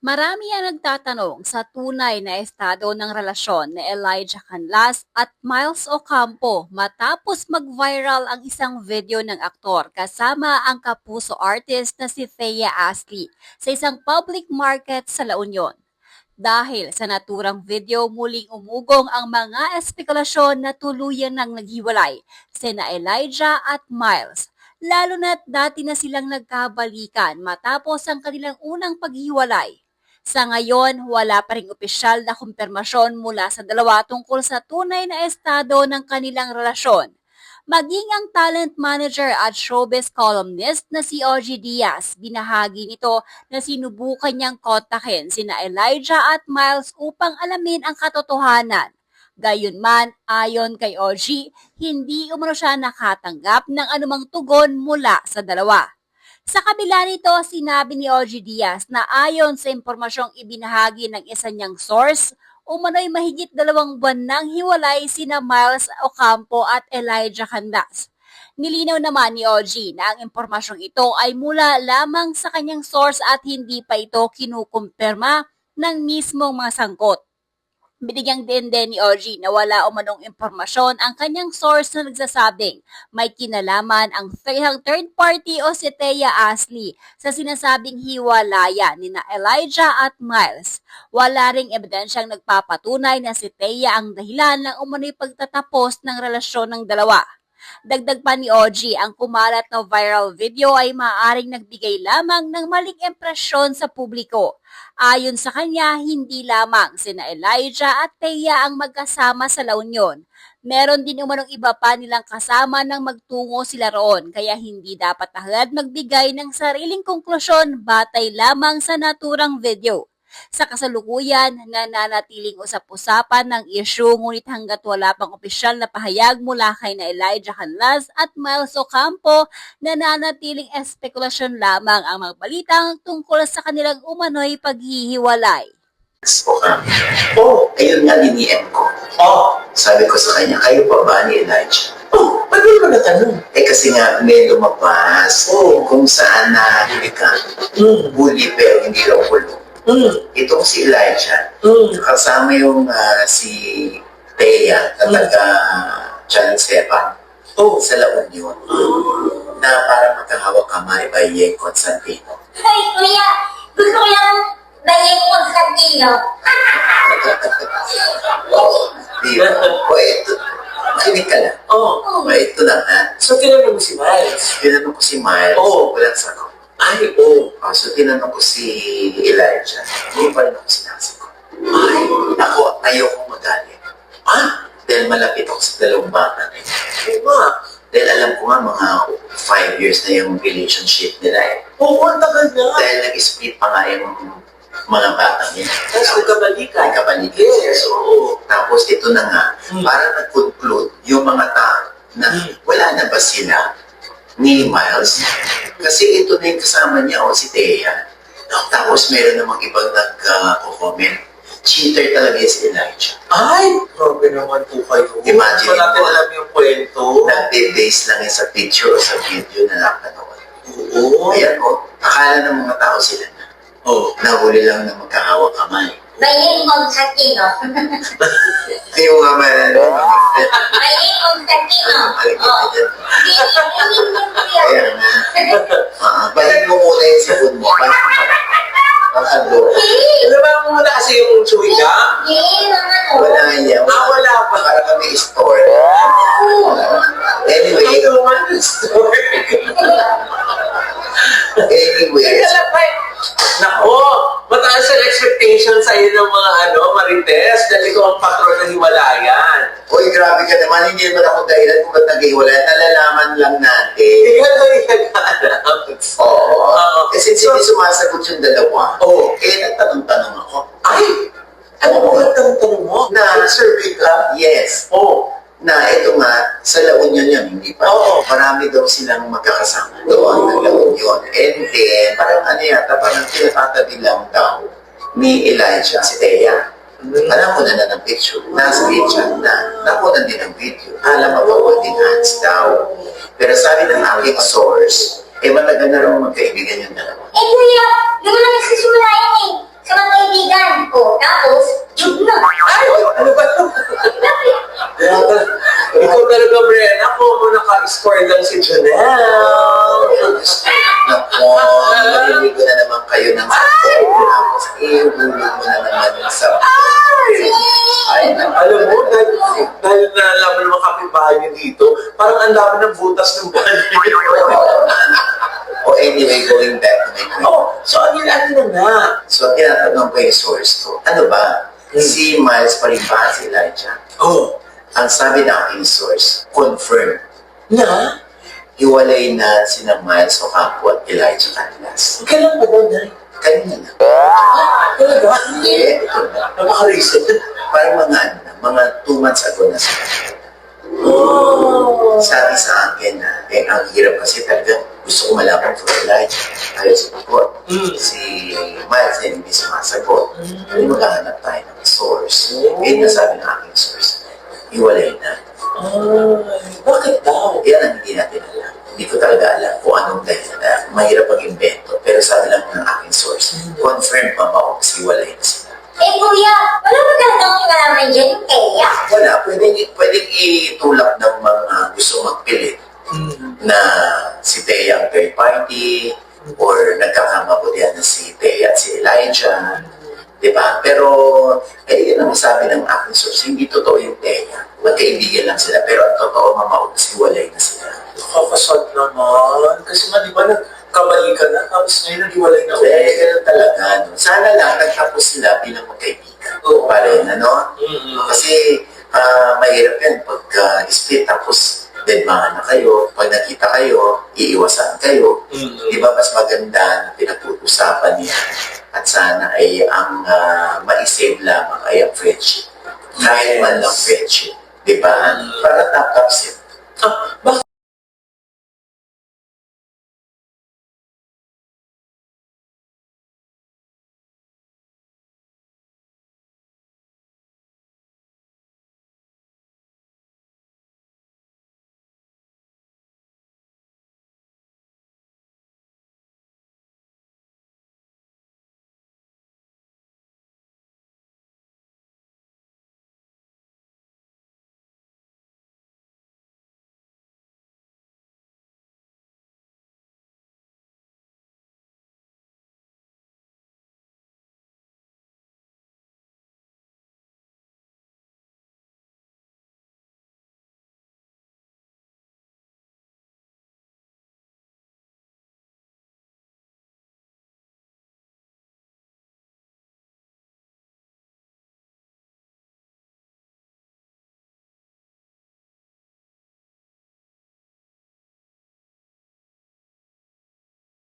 Marami ang nagtatanong sa tunay na estado ng relasyon ni Elijah Canlas at Miles Ocampo matapos mag-viral ang isang video ng aktor kasama ang kapuso artist na si Thea Ashley sa isang public market sa La Union. Dahil sa naturang video, muling umugong ang mga espekulasyon na tuluyan ng naghiwalay sina Elijah at Miles. Lalo na't dati na silang nagkabalikan matapos ang kanilang unang paghiwalay. Sa ngayon, wala pa ring opisyal na kumpirmasyon mula sa dalawa tungkol sa tunay na estado ng kanilang relasyon. Maging ang talent manager at showbiz columnist na si OG Diaz, binahagi nito na sinubukan niyang kontakin sina Elijah at Miles upang alamin ang katotohanan. Gayunman, ayon kay OG, hindi umano siya nakatanggap ng anumang tugon mula sa dalawa. Sa kabila nito, sinabi ni OG Diaz na ayon sa impormasyong ibinahagi ng isa niyang source, umano'y mahigit 2 buwan nang hiwalay sina Miles Ocampo at Elijah Canlas. Nilinaw naman ni OG na ang impormasyong ito ay mula lamang sa kanyang source at hindi pa ito kinukumpirma ng mismong mga sangkot. Binigyang din ni OG na wala umanong impormasyon ang kanyang source na nagsasabing may kinalaman ang third party o si Thea Ashley sa sinasabing hiwalayan ni na Elijah at Miles. Wala ring ebidensyang nagpapatunay na si Thea ang dahilan ng umano'y pagtatapos ng relasyon ng dalawa. Dagdag pa ni OG, ang kumalat na viral video ay maaaring nagbigay lamang ng maling impresyon sa publiko. Ayon sa kanya, hindi lamang sina Elijah at Thea ang magkasama sa La Union. Meron din umanong iba pa nilang kasama nang magtungo sila roon, kaya hindi dapat agad magbigay ng sariling konklusyon batay lamang sa naturang video. Sa kasalukuyan, nananatiling usap-usapan ng issue ngunit hanggat wala pang opisyal na pahayag mula kay na Elijah Canlas at Miles Ocampo, nananatiling espekulasyon lamang ang mga balitang tungkol sa kanilang umano'y paghihiwalay. Ayun nga liniem ko. Sabi ko sa kanya, kayo pa ba ni Elijah? Ba't di ko natanong? Kasi nga, may lumabas kung saan nahuli ka. Bully pero hindi raw bulong. Itong si Elijah, kasama yung si Thea, na taga Chan Esteban, sa La Union, na parang magkahawak kamay by Yeng Constantino. Ay, kuya, gusto ko lang bayeng Constantino. Di ba? Ito, makinig ka lang. Ito lang, ha? So, tinanong mo si Miles? Tinanong ko si Miles, walang sagot. So tinanong ko si Elijah, hindi pa rin ako sinasagot. Ako, ayoko magalit. Dahil malapit ako sa dalawang bata. Dahil alam ko nga mga 5 years na yung relationship nila . Ang tagal na. Dahil nag-split pa nga yung mga bata niya. Tapos nagkabalikan. Yes. Tapos ito na nga, parang nag-conclude yung mga tao na wala na ba sila ni Miles? Kasi ito na yung kasama niya si Thea. Tapos meron namang ibang nag-comment. Cheater talaga si Elijah. Grabe naman po kayo. Imagine Wala natin alam yung kwento. Nagbe-base lang yan sa picture o sa video na napanood. Ayan akala ng mga tao sila na. Nahuli lang na magkahawak kamay. Bayeng Constantino. Ayaw nga man. Bayeng Constantino. Kaya nga. Balik mo muna yung sabon mo. Alam mo muna kasi yung suwiga? Wala yan. Wala pa. Para kami store. Anyway. Nako, mataas ang expectation sa'yo ng mga Marites dahil ikaw ang patron ng hiwalayan. Grabe ka naman. Hindi naman ako dahilan kung ba't nag-iwala. Nalalaman lang natin. Ikaw na rin nag-alam. Kasi hindi sumasagot yung dalawa. Nagtanong-tanong ako. Ano mo nagtanong mo? Na-survey ka? Yes. Na ito nga, sa La Union yun, hindi pa. Marami daw silang magkakasama doon ng La Union. And then, parang parang pinatatabi lang daw ni Elijah si Thea. Alam mo na ng picture. Nasa picture na. Nakunan din ang video. Alam mo ba, holding hands daw. Pero sabi ng aking source, matagal na raw magkaibigan yung dalawa. Kuya, doon lang nagsisimula yan . Sa copy score lang si Janelle. Nako, naliligo na naman kayo ng sabon. Tapos ihulog mo na naman yung sabon. Ay, Alam mo, dahil nalaman ng mga kapitbahay niyo dito, parang ang dami ng butas ng buwan. O anyway, going back to my point. Oh, so ano na nga? So, tinatanong ko yung source ko. Ano ba? Si Miles pa rin ba si Elijah? Oh, Ang sabi ng aking source, confirm. na? Hiwalay na sina Miles Ocampo at Elijah Canlas. Kailan pa daw na? Kanina na. Talaga? Hindi, ito na. Napaka-recent. Parang mga 2 months ago na sila. Oh. Sabi sa akin na, ang hirap kasi talaga, gusto ko malaman kung Elijah. Ayaw sumagot. Si Miles na hindi sumasagot. Hindi maghahanap tayo ng source. Kaya nasabi ng aking source, hiwalay na. Bakit daw? Yan ang hindi natin alam. Hindi ko talaga alam kung anong dahilan na mahirap mag-invento. Pero sabi lang ng aking source, confirm pa hiwalay na sila. Eh, kuya, wala ba talagang kinalaman dyan yung Kaya? Wala, pwedeng itulak ng mga gusto magpilit na si Thea ang third party or nagkakamabutihan na si Thea at si Elijah. Diba? Pero, yun ang sabi ng aking source, hindi totoo yung Thea. Magkaibigan lang sila, pero ang totoo, mamautos, hiwalay na sila. Nakakasad naman. Kasi nga, di ba, nagkabalikan na, tapos ngayon naghiwalay na ulit. Ganun talaga. No? Sana lang, nagtapos sila bilang magkaibigan. Oo, pa rin, ano? Kasi, mahirap yan pag split, tapos deadmaan na kayo. Pag nakita kayo, iiwasan kayo. Di ba, mas maganda na pinag-uusapan niya. At sana ay ang ma-save lamang ay ang friendship. Kahit man lang friendship. Di ba? Para top-top sip. Ah, bakit